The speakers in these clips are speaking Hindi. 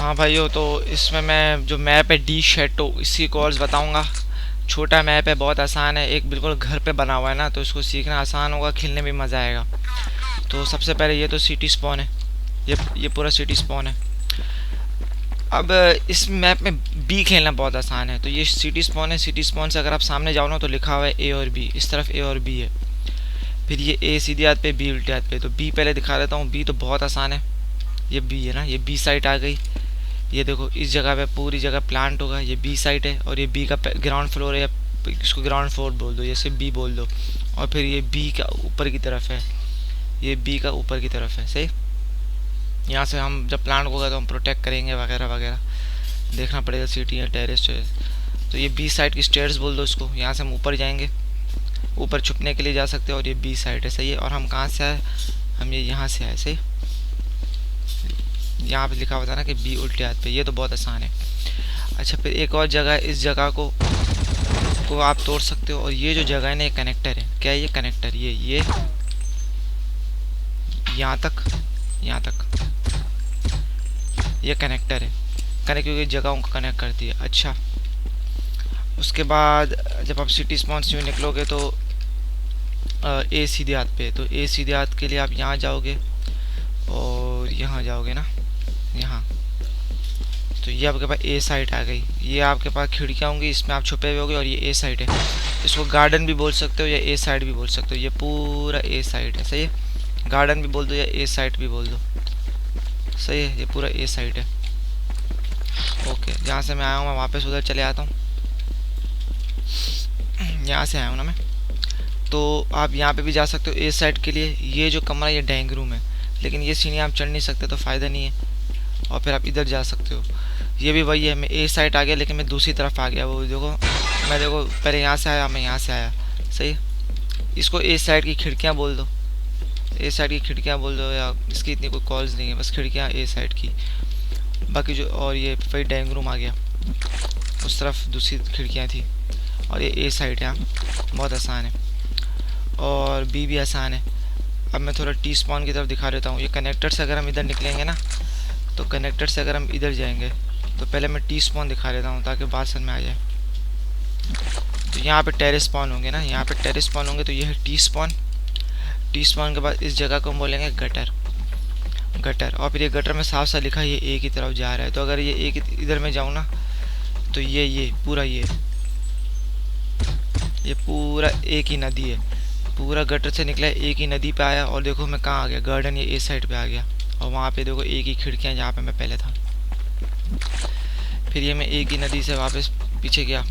हाँ भाइयों, तो इसमें मैं जो मैप है डी शेटो, इसकी कॉल्स बताऊंगा। छोटा मैप है, बहुत आसान है, एक बिल्कुल घर पे बना हुआ है ना, तो इसको सीखना आसान होगा, खेलने में मज़ा आएगा। तो सबसे पहले ये तो सिटी स्पॉन है, ये पूरा सिटी स्पॉन है। अब इस मैप में बी खेलना बहुत आसान है। तो ये सिटी स्पॉन है, सिटी स्पॉन से अगर आप सामने जाओ ना तो लिखा हुआ है ए और बी, इस तरफ ए और बी है। फिर ये ए सीधी हाथ पे, बी उल्टे हाथ पे। तो बी पहले दिखा देता हूँ, बी तो बहुत आसान है। ये बी है ना, ये बी साइड आ गई। ये देखो इस जगह पे पूरी जगह प्लांट होगा, ये बी साइड है और ये बी का ग्राउंड फ्लोर है, या इसको ग्राउंड फ्लोर बोल दो, जैसे बी बोल दो। और फिर ये बी का ऊपर की तरफ है, ये बी का ऊपर की तरफ है, सही। यहाँ से हम जब प्लांट होगा तो हम प्रोटेक्ट करेंगे वगैरह वगैरह, देखना पड़ेगा सिटी या टेरेस है। तो ये बी साइड की स्टेयर्स बोल दो इसको, यहाँ से हम ऊपर जाएंगे, ऊपर छुपने के लिए जा सकते हैं। और ये बी साइड है, सही है। और हम कहाँ से आए, हम ये यहाँ से आए, सही। यहाँ पे लिखा हुआ था ना कि बी उल्टे हाथ पे, ये तो बहुत आसान है। अच्छा, फिर एक और जगह है, इस जगह को आप तोड़ सकते हो। और ये जो जगह है ना, ये कनेक्टर है। क्या है ये कनेक्टर, ये यहाँ तक, यहाँ तक ये कनेक्टर है, कनेक्ट क्योंकि जगहों को कनेक्ट करती है। अच्छा, उसके बाद जब आप सिटी स्पॉन से निकलोगे तो ए सीधे हाथ पे, तो ए सीधे हाथ के लिए आप यहाँ जाओगे और यहाँ जाओगे ना, यहाँ। तो ये आपके पास ए साइड आ गई, ये आपके पास खिड़कियाँ होंगी, इसमें आप छुपे हुए होगे। और ये ए साइड है, इसको गार्डन भी बोल सकते हो या ए साइड भी बोल सकते हो। ये पूरा ए साइड है, सही है। गार्डन भी बोल दो या ए साइड भी बोल दो, सही है। ये पूरा ए साइड है। ओके, जहाँ से मैं आया हूँ मैं वापस उधर चले आता हूँ, यहाँ से आया हूँ ना मैं। तो आप यहाँ पे भी जा सकते हो ए साइड के लिए। ये जो कमरा ये डाइनिंग रूम है, लेकिन ये सीढ़ियाँ आप चढ़ नहीं सकते तो फ़ायदा नहीं है। और फिर आप इधर जा सकते हो, ये भी वही है। मैं ए साइड आ गया लेकिन मैं दूसरी तरफ आ गया, वो देखो। मैं देखो पहले यहाँ से आया, मैं यहाँ से आया, सही। इसको ए साइड की खिड़कियाँ बोल दो, ए साइड की खिड़कियाँ बोल दो, या इसकी इतनी कोई कॉल्स नहीं है, बस खिड़कियाँ ए साइड की। बाकी जो, और ये फिर डाइनिंग रूम आ गया, उस तरफ दूसरी खिड़कियाँ थी। और ये ए साइड है, बहुत आसान है। और बी भी आसान है। अब मैं थोड़ा टी स्पॉन की तरफ दिखा देता हूँ। ये कनेक्टर से अगर हम इधर निकलेंगे ना, तो कनेक्टर से अगर हम इधर जाएंगे, तो पहले मैं टी स्पॉन दिखा देता हूँ ताकि बात समझ में आ जाए। तो यहाँ पे टेरेस स्पॉन होंगे ना, यहाँ पे टेरेस स्पॉन होंगे, तो ये है टी स्पॉन। टी स्पॉन के बाद इस जगह को हम बोलेंगे गटर, गटर। और फिर ये गटर में साफ साफ लिखा है ये ए की तरफ जा रहा है। तो अगर ये ए की इधर में जाऊँ ना, तो ये पूरा ये पूरा ए की नदी है, पूरा गटर से निकला ए की नदी पे आया। और देखो मैं कहाँ आ गया, गार्डन, ये ए साइड पे आ गया। और वहाँ पे देखो ए की खिड़कियाँ, जहाँ पे मैं पहले था। फिर ये मैं ए की नदी से वापस पीछे गया,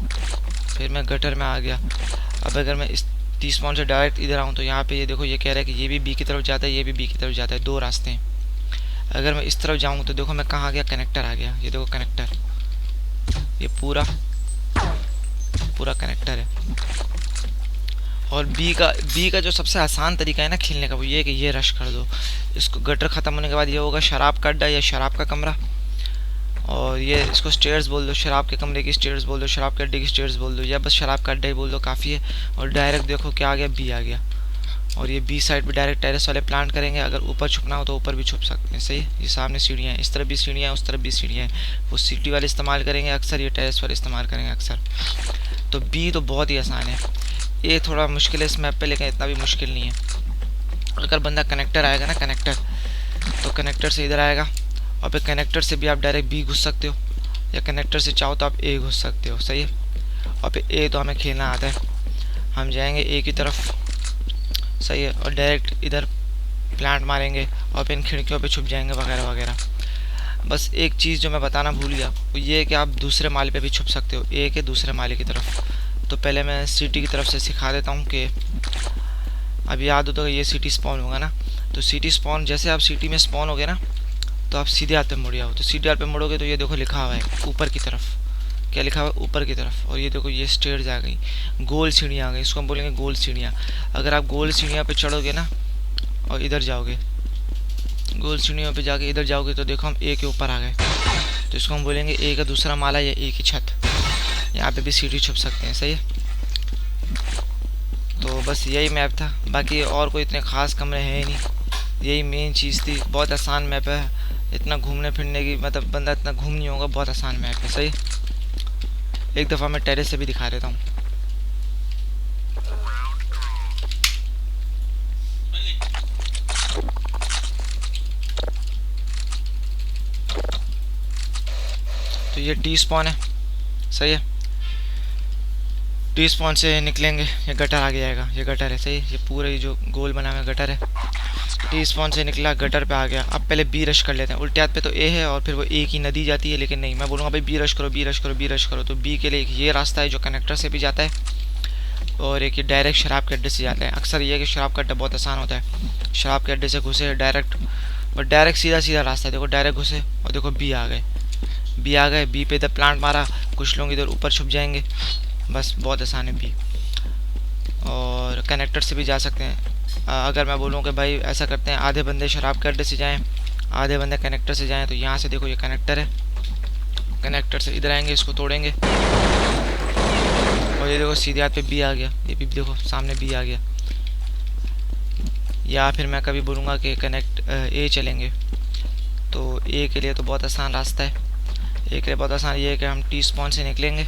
फिर मैं गटर में आ गया। अब अगर मैं इस टी स्पॉन से डायरेक्ट इधर आऊँ, तो यहाँ पे ये देखो ये कह रहा है कि ये भी बी की तरफ जाता है, ये भी बी की तरफ जाता है, दो रास्ते हैं। अगर मैं इस तरफ जाऊँ तो देखो मैं कहाँ आ गया, कनेक्टर आ गया। ये देखो कनेक्टर, ये पूरा कनेक्टर है। और बी का जो सबसे आसान तरीका है ना खेलने का, वो ये है कि ये रश कर दो इसको। गटर ख़त्म होने के बाद ये होगा शराब का अड्डा या शराब का कमरा। और ये इसको स्टेयर्स बोल दो, शराब के कमरे की स्टेयर्स बोल दो, शराब के अड्डे की स्टेयर्स बोल दो, या बस शराब का अड्डा ही बोल दो, काफ़ी है। और डायरेक्ट देखो क्या आ गया, बी आ गया। और ये बी साइड पे डायरेक्ट टेरेस वाले प्लांट करेंगे। अगर ऊपर छुपना हो तो ऊपर भी छुप सकते हैं, सही। ये सामने सीढ़ियाँ हैं, इस तरफ भी सीढ़ियाँ हैं, उस तरफ भी सीढ़ियाँ हैं। वो सिटी वाले इस्तेमाल करेंगे अक्सर, ये टेरेस वाले इस्तेमाल करेंगे अक्सर। तो बी तो बहुत ही आसान है। ये थोड़ा मुश्किल है इस मैप पे, लेकिन इतना भी मुश्किल नहीं है। अगर बंदा कनेक्टर आएगा ना, कनेक्टर, तो कनेक्टर से इधर आएगा। और फिर कनेक्टर से भी आप डायरेक्ट बी घुस सकते हो, या कनेक्टर से चाहो तो आप ए घुस सकते हो, सही है। और फिर ए तो हमें खेलना आता है, हम जाएंगे ए की तरफ, सही है। और डायरेक्ट इधर प्लांट मारेंगे और फिर इन खिड़कियों पे छुप जाएंगे वगैरह वगैरह। बस एक चीज़ जो मैं बताना भूल गया, वो ये है कि आप दूसरे माले पे भी छुप सकते हो, ए के दूसरे माले की तरफ। तो पहले मैं सिटी की तरफ से सिखा देता हूँ कि अब याद हो तो ये सिटी स्पॉन होगा ना। तो सिटी स्पॉन, जैसे आप सिटी में स्पॉन हो गए ना, तो आप सीधे हाथ पे मुड़ जाओ। तो सीधे हाथ पे मुड़ोगे तो ये देखो लिखा हुआ है ऊपर की तरफ, क्या लिखा हुआ है, ऊपर की तरफ। और ये देखो ये स्टेयर्स आ गई, गोल सीढ़ियाँ आ गई, इसको हम बोलेंगे गोल सीढ़ियाँ। अगर आप गोल सीढ़ियाँ पे चढ़ोगे ना और इधर जाओगे, गोल सीढ़ियों पे जाके इधर जाओगे, तो देखो हम ए के ऊपर आ गए। तो इसको हम बोलेंगे ए का दूसरा माला या ए की छत। यहाँ पे भी सीढ़ी छुप सकते हैं, सही है। तो बस यही मैप था, बाकी और कोई इतने ख़ास कमरे हैं ही नहीं, यही मेन चीज़ थी। बहुत आसान मैप है, इतना घूमने फिरने की मतलब बंदा इतना घूम नहीं होगा, बहुत आसान मैप है। सही, एक दफ़ा मैं टेरेस से भी दिखा देता हूँ। तो ये टी स्पॉन है। सही है, टी स्पॉन से निकलेंगे, ये गटर आगे जाएगा, ये गटर है। सही, ये पूरा ये जो गोल बना हुआ गटर है। टी स्पॉन से निकला, गटर पे आ गया। अब पहले बी रश कर लेते हैं। उल्टे हाथ पे तो ए है और फिर वो ए की नदी जाती है, लेकिन नहीं, मैं बोलूँगा भाई बी रश करो, बी रश करो, बी रश करो। तो बी के लिए ये रास्ता है जो कनेक्टर से भी जाता है, और एक ये डायरेक्ट शराब के अड्डे से जाता है। अक्सर ये है कि शराब का अड्डा बहुत आसान होता है, शराब के अड्डे से घुसे डायरेक्ट, और डायरेक्ट सीधा सीधा रास्ता है। देखो डायरेक्ट घुसे और देखो बी आ गए, बी आ गए। बी पे इधर प्लांट मारा, कुछ लोग इधर ऊपर छुप जाएंगे, बस बहुत आसान है बी। और कनेक्टर से भी जा सकते हैं। अगर मैं बोलूँ कि भाई ऐसा करते हैं, आधे बंदे शराब के अड्डे से जाएं, आधे बंदे कनेक्टर से जाएं, तो यहाँ से देखो ये कनेक्टर है, कनेक्टर से इधर आएंगे, इसको तोड़ेंगे, और ये देखो सीधे हाथ पे बी आ गया। ये भी देखो सामने बी आ गया। या फिर मैं कभी बोलूँगा कि कनेक्ट ए चलेंगे, तो ए के लिए तो बहुत आसान रास्ता है। ए के लिए बहुत आसान ये है कि हम टी स्पॉन से निकलेंगे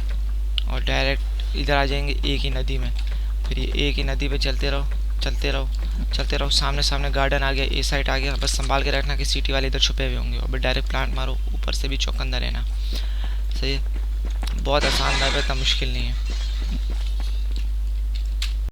और डायरेक्ट इधर आ जाएंगे ए की नदी में। फिर ये ए की नदी पे चलते रहो, चलते रहो, चलते रहो। सामने सामने गार्डन आ गया, ए साइड आ गया। बस संभाल के रखना कि सिटी वाले इधर छुपे हुए होंगे, और डायरेक्ट प्लांट मारो, ऊपर से भी चौकन्ना रहना। सही है, बहुत आसान है, इतना मुश्किल नहीं है।